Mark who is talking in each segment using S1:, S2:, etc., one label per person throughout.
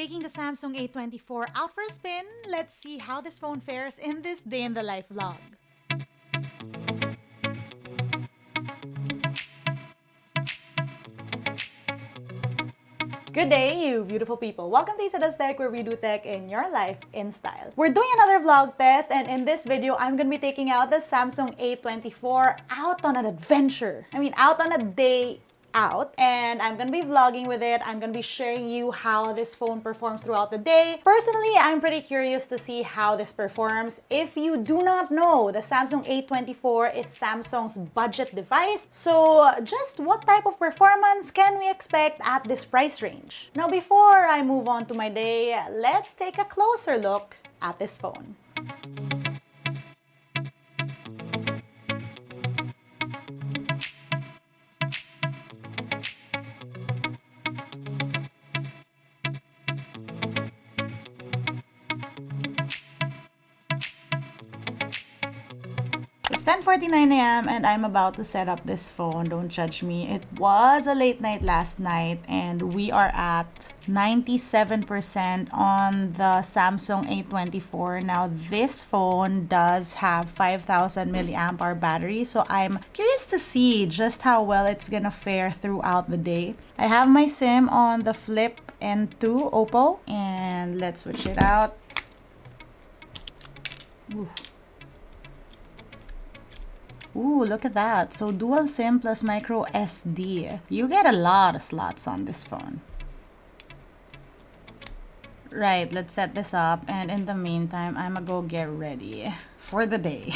S1: Taking the Samsung A24 out for a spin, let's see how this phone fares in this day in the life vlog. Good day, you beautiful people. Welcome to LAZADA's Tech, where we do tech in your life in style. We're doing another vlog test, and in this video, I'm gonna be taking out the Samsung A24 out on an adventure. Out on a day out, and I'm gonna be vlogging with it. I'm gonna be sharing you how this phone performs throughout the day. Personally, I'm pretty curious to see how this performs. If you do not know, the Samsung A24 is Samsung's budget device. So just what type of performance can we expect at this price range? Now, before I move on to my day, let's take a closer look at this phone. It's 10:49 a.m. and I'm about to set up this phone. Don't judge me. It was a late night last night and we are at 97% on the Samsung A24. Now this phone does have 5,000 milliamp hour battery, so I'm curious to see just how well it's gonna fare throughout the day. I have my SIM on the Flip N2 Oppo, and let's switch it out. Ooh, look at that. So dual SIM plus micro SD. You get a lot of slots on this phone. Right, let's set this up, and in the meantime, I'm gonna go get ready for the day.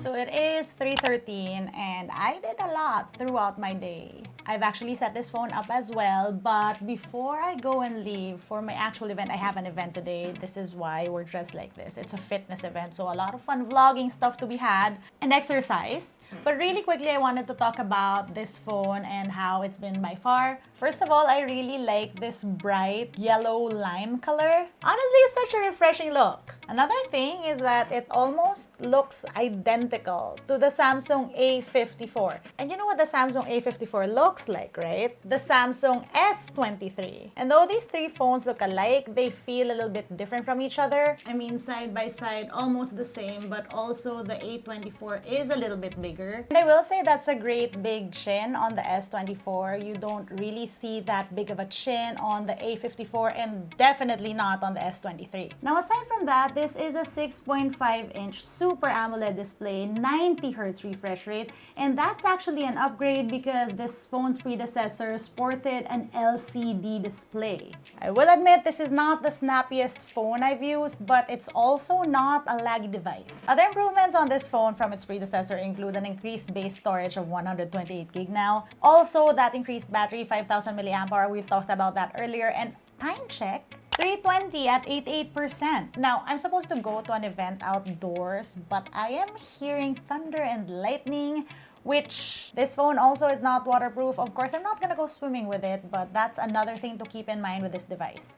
S1: So it is 3:13 and I did a lot throughout my day. I've actually set this phone up as well, but before I go and leave for my actual event, I have an event today. This is why we're dressed like this. It's a fitness event, so a lot of fun vlogging stuff to be had and exercise. But really quickly, I wanted to talk about this phone and how it's been by far. First of all, I really like this bright yellow lime color. Honestly, it's such a refreshing look. Another thing is that it almost looks identical to the Samsung A54. And you know what the Samsung A54 looks like, right? The Samsung S23. And though these three phones look alike, they feel a little bit different from each other. Side by side, almost the same, but also the A24 is a little bit bigger. And I will say that's a great big chin on the S24. You don't really see that big of a chin on the A54 and definitely not on the S23. Now, aside from that, this is a 6.5-inch Super AMOLED display, 90 Hz refresh rate, and that's actually an upgrade because this phone's predecessor sported an LCD display. I will admit this is not the snappiest phone I've used, but it's also not a laggy device. Other improvements on this phone from its predecessor include an increased base storage of 128 gig now. Also, that increased battery, 5,000 milliamp hour, we've talked about that earlier, and time check, 320 at 88%. Now, I'm supposed to go to an event outdoors, but I am hearing thunder and lightning, which this phone also is not waterproof. Of course, I'm not gonna go swimming with it, but that's another thing to keep in mind with this device.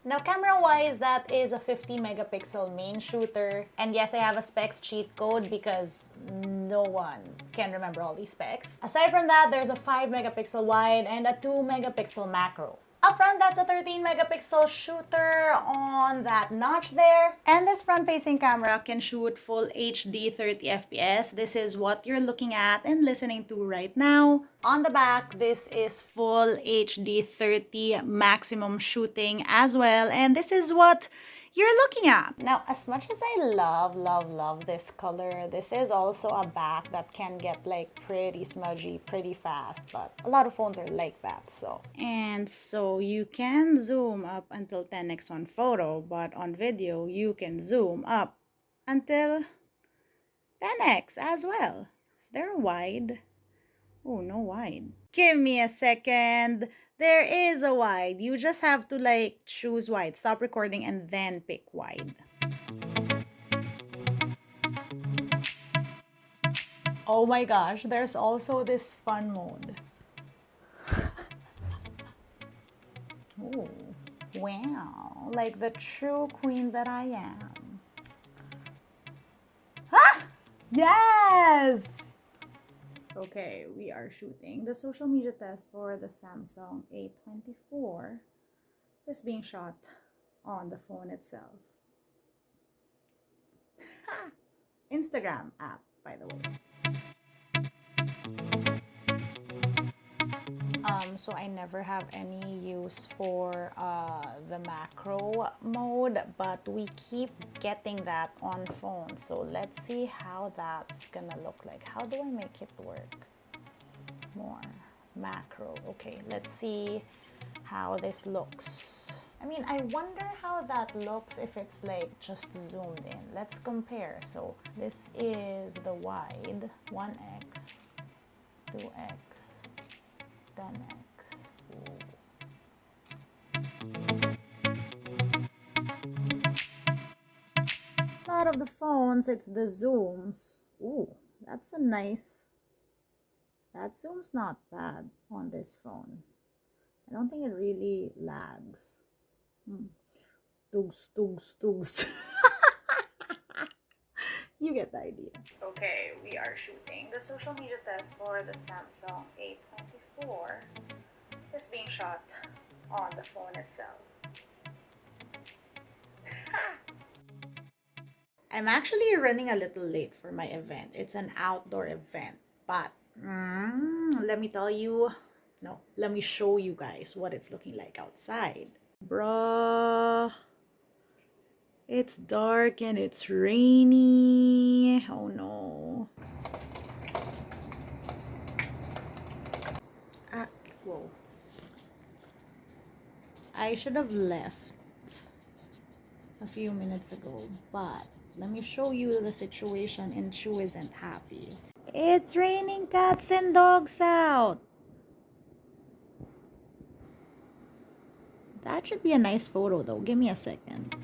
S1: Now, camera-wise, that is a 50 megapixel main shooter. And yes, I have a specs cheat code because no one can remember all these specs. Aside from that, there's a 5 megapixel wide and a 2 megapixel macro. Up front, that's a 13 megapixel shooter on that notch there. And this front-facing camera can shoot full HD 30 FPS. This is what you're looking at and listening to right now. On the back, this is full HD 30 maximum shooting as well. And this is what you're looking at. Now, as much as I love this color, this is also a back that can get like pretty smudgy pretty fast, but a lot of phones are like that. So you can zoom up until 10x on photo, but on video you can zoom up until 10x as well. Is there a wide? Oh, no wide. Give me a second. There is a wide. You just have to choose wide, stop recording, and then pick wide. Oh my gosh, there's also this fun mode. Oh, wow, like the true queen that I am. Ah! Yes! Okay, we are shooting the social media test for the Samsung A24. Is being shot on the phone itself. Instagram app, by the way. So I never have any use for the macro mode, but we keep getting that on phone. So let's see how that's gonna look like. How do I make it work? More macro. Okay, let's see how this looks. I mean, I wonder how that looks if it's like just zoomed in. Let's compare. So this is the wide, 1x, 2x, 10x. A lot of the phones, it's the zooms. Ooh, that's a nice, that zoom's not bad on this phone. I don't think it really lags. Tugs, tugs, tugs. You get the idea. Okay, we are shooting the social media test for the Samsung A24. Is being shot on the phone itself. I'm actually running a little late for my event. It's an outdoor event, but let me tell you, no, let me show you guys what it's looking like outside. Bruh, it's dark and it's rainy. Oh no. Whoa. I should have left a few minutes ago, but let me show you the situation, and Shu isn't happy. It's raining cats and dogs out. That should be a nice photo though. Give me a second.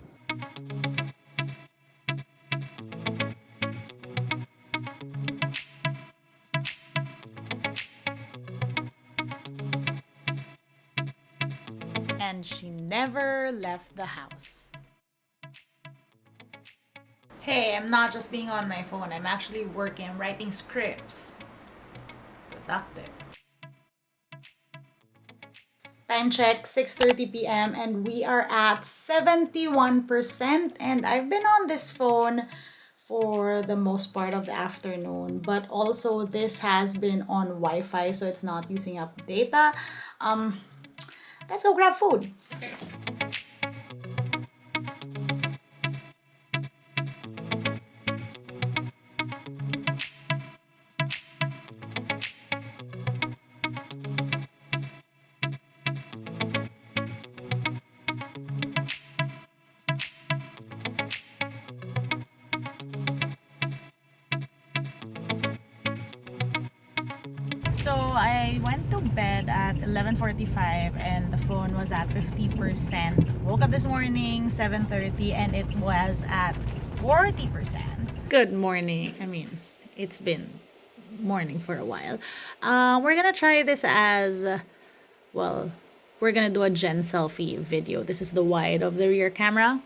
S1: And she never left the house. Hey, I'm not just being on my phone. I'm actually working. I'm writing scripts. Productive. Time check, 6:30 p.m. and we are at 71%. And I've been on this phone for the most part of the afternoon, but also this has been on Wi-Fi, so it's not using up data. Let's go grab food. So I went to bed at 11:45 and the phone was at 50%. Woke up this morning 7:30 and it was at 40%. Good morning. I mean, it's been morning for a while. We're gonna try this as well. We're gonna do a gen selfie video. This is the wide of the rear camera.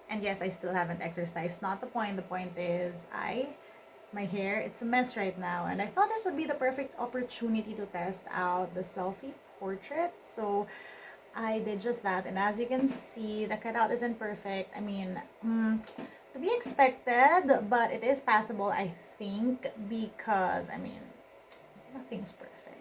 S1: And yes, I still haven't exercised. Not the point. The point is my hair, it's a mess right now, and I thought this would be the perfect opportunity to test out the selfie portraits. So I did just that, and as you can see, the cutout isn't perfect. I mean, to be expected, but it is passable, I think, because I mean, nothing's perfect.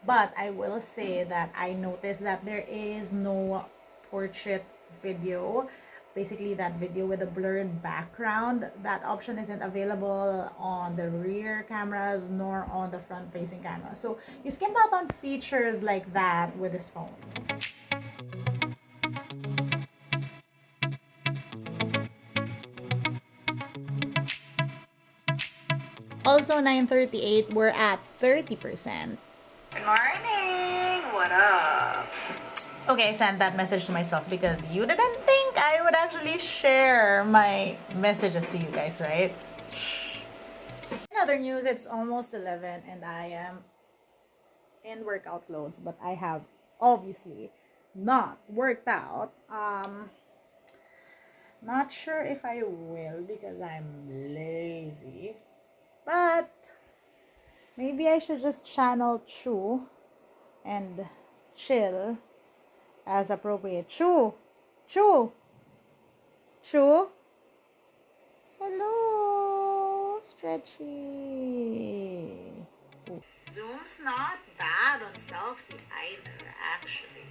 S1: But I will say that I noticed that there is no portrait video, basically that video with a blurred background. That option isn't available on the rear cameras nor on the front facing camera, so you skimp out on features like that with this phone. Also 9:38, we're at 30%. Good morning, what up? Okay, I sent that message to myself because you didn't think I would actually share my messages to you guys, right? Shh. In other news, it's almost 11 and I am in workout clothes, but I have obviously not worked out. Not sure if I will because I'm lazy. Maybe I should just channel Chu and chill as appropriate. Chu! Chu! Chu! Hello! Stretchy! Zoom's not bad on selfie either, actually.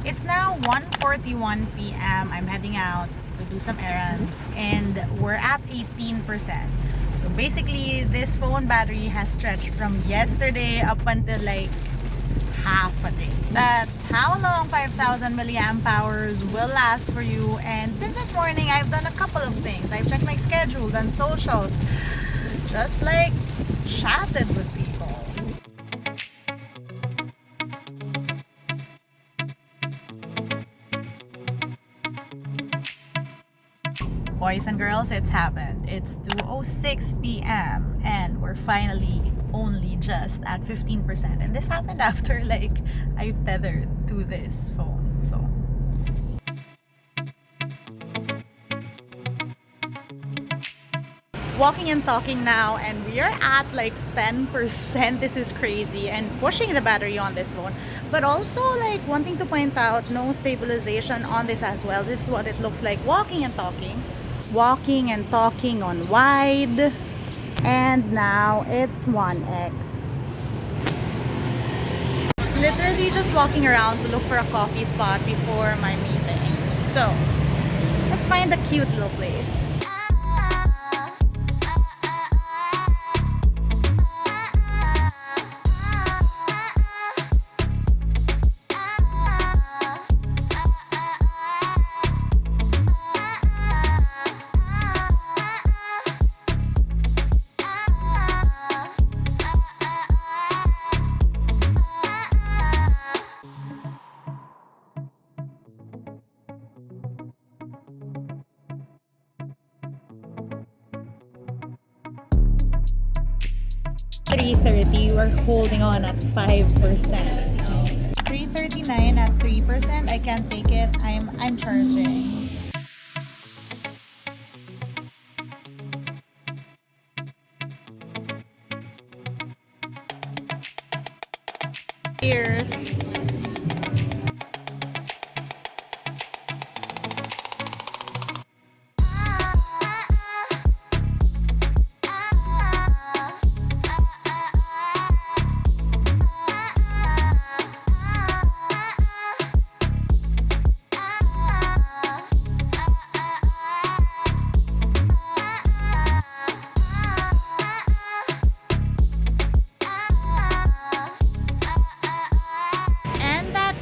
S1: It's now 1:41 p.m. I'm heading out to do some errands and we're at 18%. So basically, this phone battery has stretched from yesterday up until like half a day. That's how long 5,000 milliamp hours will last for you. And since this morning, I've done a couple of things. I've checked my schedule, done socials, just like chatted with people. Boys and girls, it's happened. It's 2:06 p.m. and we're finally only just at 15%. And this happened after like I tethered to this phone. So walking and talking now, and we are at like 10%. This is crazy, and pushing the battery on this phone, but also like wanting to point out no stabilization on this as well. This is what it looks like walking and talking on wide, and now it's 1x. Literally just walking around to look for a coffee spot before my meeting. So let's find a cute little place. $3.30, we're holding on at 5%. $3.39 at 3%. I can't take it. I'm charging. Cheers.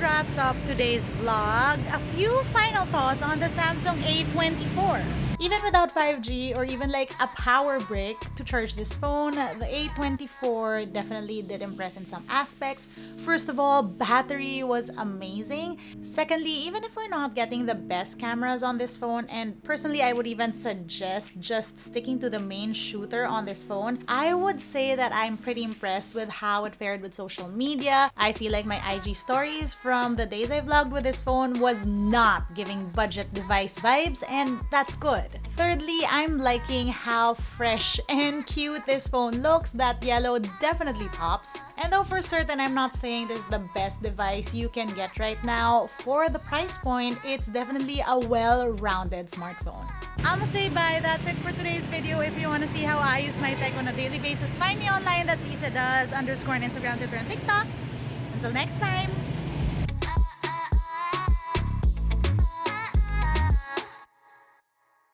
S1: Wraps up today's vlog. A few final thoughts on the Samsung A24. Even without 5G or even like a power brick to charge this phone, the A24 definitely did impress in some aspects. First of all, battery was amazing. Secondly, even if we're not getting the best cameras on this phone, and personally I would even suggest just sticking to the main shooter on this phone, I would say that I'm pretty impressed with how it fared with social media. I feel like my IG stories from the days I vlogged with this phone was not giving budget device vibes, and that's good. Thirdly, I'm liking how fresh and cute this phone looks. That yellow definitely tops. And though for certain I'm not saying this is the best device you can get right now, for the price point, it's definitely a well-rounded smartphone. I'ma say bye. That's it for today's video. If you want to see how I use my tech on a daily basis, find me online. That's LAZADA _ on Instagram, Twitter, and TikTok. Until next time.